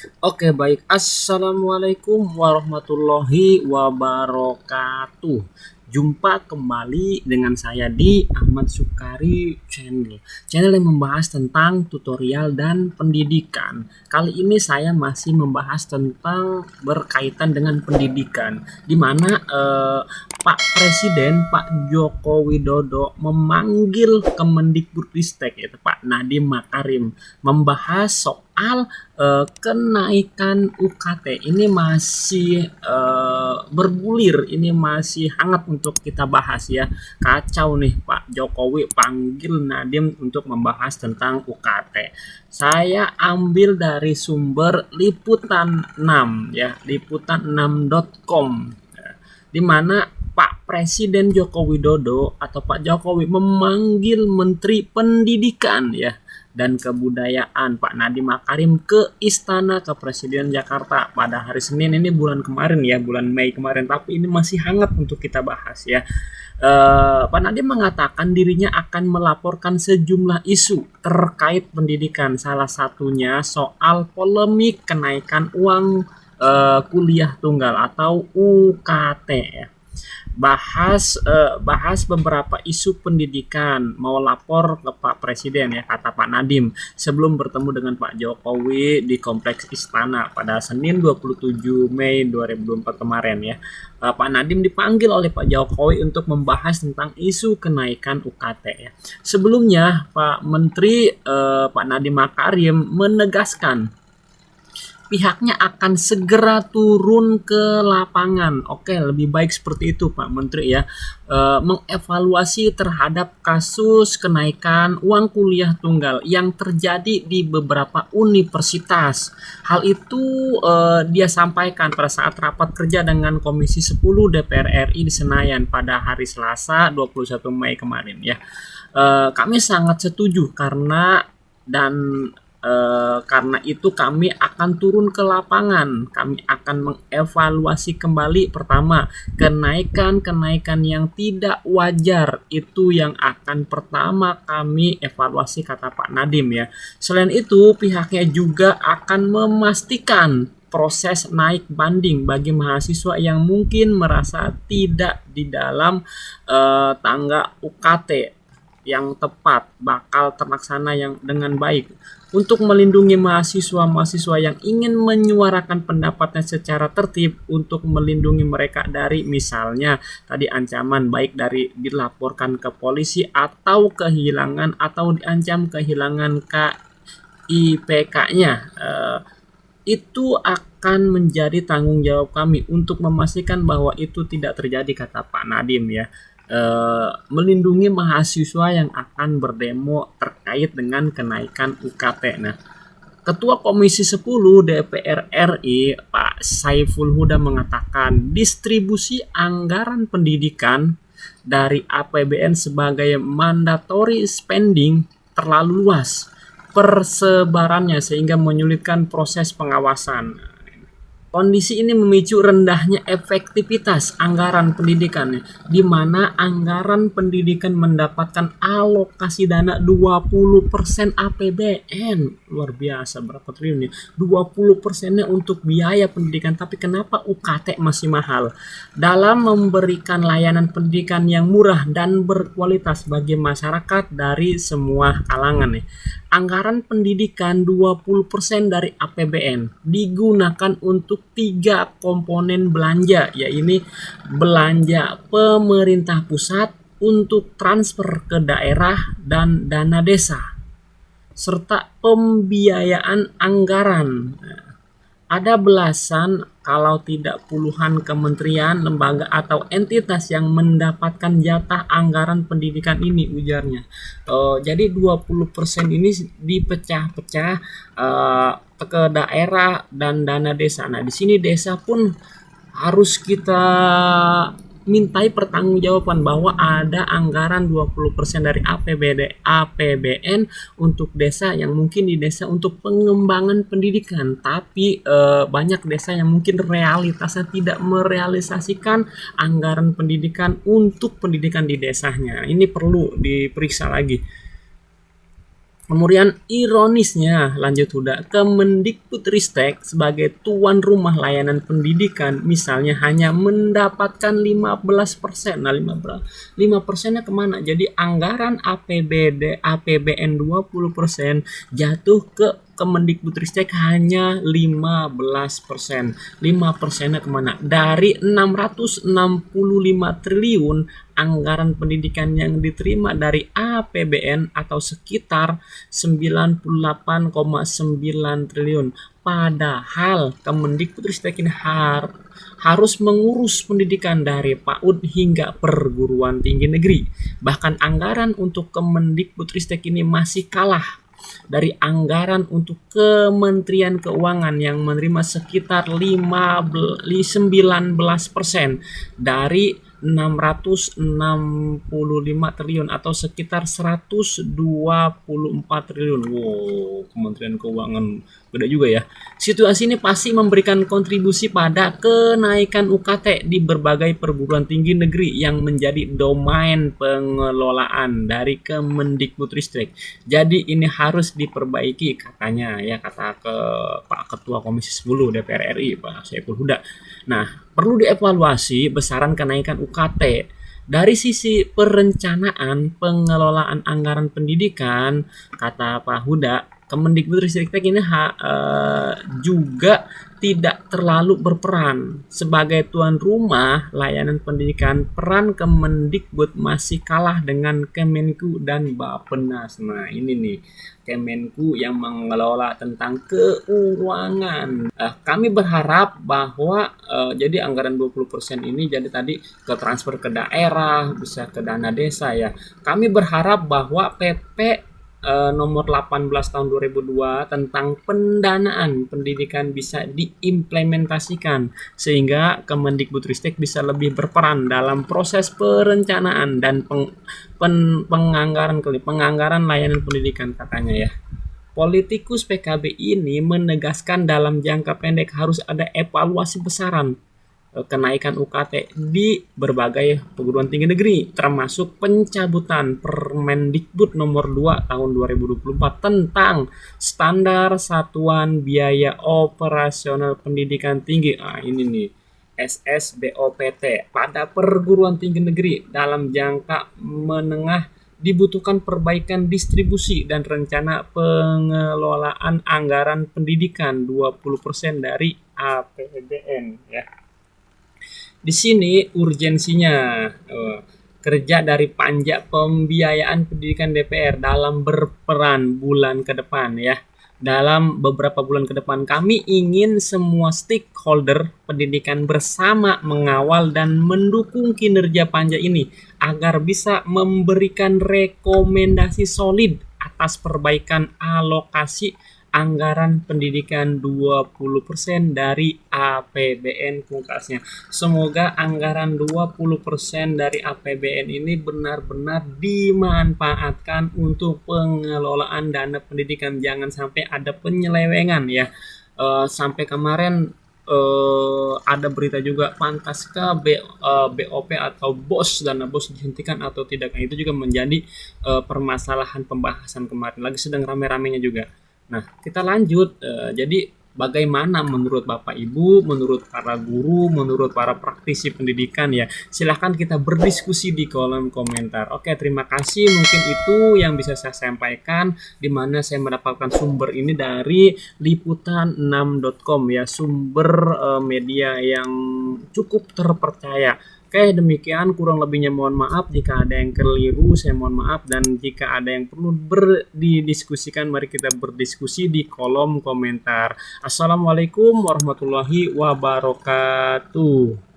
Oke, baik. Assalamualaikum warahmatullahi wabarakatuh. Jumpa kembali dengan saya di Ahmad Sukari Channel. Channel yang membahas tentang tutorial dan pendidikan. Kali ini saya masih membahas tentang berkaitan dengan pendidikan, di mana Pak Presiden Pak Joko Widodo memanggil Kemendikbudristek, yaitu Pak Nadiem Makarim, membahas soal kenaikan UKT. Ini masih bergulir, ini masih hangat untuk kita bahas ya. Kacau nih, Pak Jokowi panggil Nadiem untuk membahas tentang UKT. Saya ambil dari sumber Liputan 6 ya, liputan6.com, di mana Pak Presiden Joko Widodo atau Pak Jokowi memanggil Menteri Pendidikan ya dan Kebudayaan Pak Nadiem Makarim ke Istana Kepresidenan Jakarta pada hari Senin, ini bulan kemarin ya, bulan Mei kemarin, tapi ini masih hangat untuk kita bahas ya. Pak Nadiem mengatakan dirinya akan melaporkan sejumlah isu terkait pendidikan, salah satunya soal polemik kenaikan uang kuliah tunggal atau UKT ya. Bahas beberapa isu pendidikan, mau lapor ke Pak Presiden ya, kata Pak Nadiem sebelum bertemu dengan Pak Jokowi di Kompleks Istana pada Senin 27 Mei 2024 kemarin ya. Pak Nadiem dipanggil oleh Pak Jokowi untuk membahas tentang isu kenaikan UKT ya. Sebelumnya Pak Menteri Pak Nadiem Makarim menegaskan pihaknya akan segera turun ke lapangan. Oke, lebih baik seperti itu Pak Menteri ya. Mengevaluasi terhadap kasus kenaikan uang kuliah tunggal yang terjadi di beberapa universitas. Hal itu dia sampaikan pada saat rapat kerja dengan Komisi 10 DPR RI di Senayan pada hari Selasa 21 Mei kemarin ya. Kami sangat setuju karena itu kami akan turun ke lapangan. Kami akan mengevaluasi kembali, pertama, kenaikan yang tidak wajar. Itu yang akan pertama kami evaluasi, kata Pak Nadiem ya. Selain itu, pihaknya juga akan memastikan proses naik banding bagi mahasiswa yang mungkin merasa tidak di dalam tangga UKT yang tepat bakal terlaksana yang dengan baik untuk melindungi mahasiswa-mahasiswa yang ingin menyuarakan pendapatnya secara tertib, untuk melindungi mereka dari misalnya tadi ancaman baik dari dilaporkan ke polisi atau kehilangan atau diancam kehilangan KIPK-nya. Itu akan menjadi tanggung jawab kami untuk memastikan bahwa itu tidak terjadi, kata Pak Nadiem ya. Melindungi mahasiswa yang akan berdemo terkait dengan kenaikan UKT. Nah, Ketua Komisi 10 DPR RI Pak Saiful Huda mengatakan distribusi anggaran pendidikan dari APBN sebagai mandatory spending terlalu luas persebarannya sehingga menyulitkan proses pengawasan. Kondisi ini memicu rendahnya efektivitas anggaran pendidikan, di mana anggaran pendidikan mendapatkan alokasi dana 20% APBN. Luar biasa, berapa triliun ya? 20%-nya untuk biaya pendidikan, tapi kenapa UKT masih mahal? Dalam memberikan layanan pendidikan yang murah dan berkualitas bagi masyarakat dari semua kalangan nih. Anggaran pendidikan 20% dari APBN digunakan untuk 3 komponen belanja, yaitu belanja pemerintah pusat untuk transfer ke daerah dan dana desa, serta pembiayaan anggaran. Ada belasan kalau tidak puluhan kementerian, lembaga atau entitas yang mendapatkan jatah anggaran pendidikan ini, ujarnya. Jadi 20% ini dipecah-pecah ke daerah dan dana desa. Nah, di sini desa pun harus kita mintai pertanggungjawaban bahwa ada anggaran 20% dari APBN untuk desa yang mungkin di desa untuk pengembangan pendidikan, tapi banyak desa yang mungkin realitasnya tidak merealisasikan anggaran pendidikan untuk pendidikan di desanya. Ini perlu diperiksa lagi. Kemudian ironisnya, lanjut Huda, Kemendikbudristek sebagai tuan rumah layanan pendidikan misalnya hanya mendapatkan 15%. Nah, 5%-nya kemana? Jadi anggaran APBN 20% jatuh ke Kemendikbudristek hanya 15%. 5%-nya kemana? Dari 665 triliun anggaran pendidikan yang diterima dari APBN atau sekitar 98,9 triliun. Padahal Kemendikbudristek ini harus mengurus pendidikan dari PAUD hingga perguruan tinggi negeri. Bahkan anggaran untuk Kemendikbudristek ini masih kalah dari anggaran untuk Kementerian Keuangan yang menerima sekitar 19% dari 665 triliun atau sekitar 124 triliun. Wow, Kementerian Keuangan beda juga ya. Situasi ini pasti memberikan kontribusi pada kenaikan UKT di berbagai perguruan tinggi negeri yang menjadi domain pengelolaan dari Kemendikbudristek. Jadi ini harus diperbaiki katanya ya, kata Pak Ketua Komisi 10 DPR RI Pak Saiful Huda. Nah, perlu dievaluasi besaran kenaikan UKT dari sisi perencanaan pengelolaan anggaran pendidikan, kata Pak Huda. Kemendikbudristek ini juga tidak terlalu berperan sebagai tuan rumah layanan pendidikan. Peran Kemendikbud masih kalah dengan Kemenku dan Bappenas. Nah, ini nih Kemenku yang mengelola tentang keuangan. Kami berharap bahwa jadi anggaran 20% ini jadi tadi ke transfer ke daerah, bisa ke dana desa ya. Kami berharap bahwa PP nomor 18 tahun 2002 tentang pendanaan pendidikan bisa diimplementasikan sehingga Kemendikbudristek bisa lebih berperan dalam proses perencanaan dan penganggaran layanan pendidikan katanya ya. Politikus PKB ini menegaskan dalam jangka pendek harus ada evaluasi besaran kenaikan UKT di berbagai perguruan tinggi negeri, termasuk pencabutan Permendikbud nomor 2 tahun 2024 tentang standar satuan biaya operasional pendidikan tinggi. Ini nih SSBOPT pada perguruan tinggi negeri. Dalam jangka menengah dibutuhkan perbaikan distribusi dan rencana pengelolaan anggaran pendidikan 20% dari APBN ya. Di sini urgensinya kerja dari panja pembiayaan pendidikan DPR dalam berperan bulan ke depan ya. Dalam beberapa bulan ke depan kami ingin semua stakeholder pendidikan bersama mengawal dan mendukung kinerja panja ini agar bisa memberikan rekomendasi solid atas perbaikan alokasi anggaran pendidikan 20% dari APBN pungkasnya. Semoga anggaran 20% dari APBN ini benar-benar dimanfaatkan untuk pengelolaan dana pendidikan. Jangan sampai ada penyelewengan ya. Sampai kemarin ada berita juga pantaskah BOP atau dana BOS dihentikan atau tidak. Itu juga menjadi permasalahan pembahasan kemarin. Lagi sedang rame-ramenya juga. Nah, kita lanjut. Jadi bagaimana menurut Bapak Ibu, menurut para guru, menurut para praktisi pendidikan ya. Silahkan kita berdiskusi di kolom komentar. Oke, terima kasih. Mungkin itu yang bisa saya sampaikan, di mana saya mendapatkan sumber ini dari liputan6.com ya, sumber media yang cukup terpercaya. Oke, demikian kurang lebihnya mohon maaf jika ada yang keliru, saya mohon maaf, dan jika ada yang perlu didiskusikan, mari kita berdiskusi di kolom komentar. Assalamualaikum warahmatullahi wabarakatuh.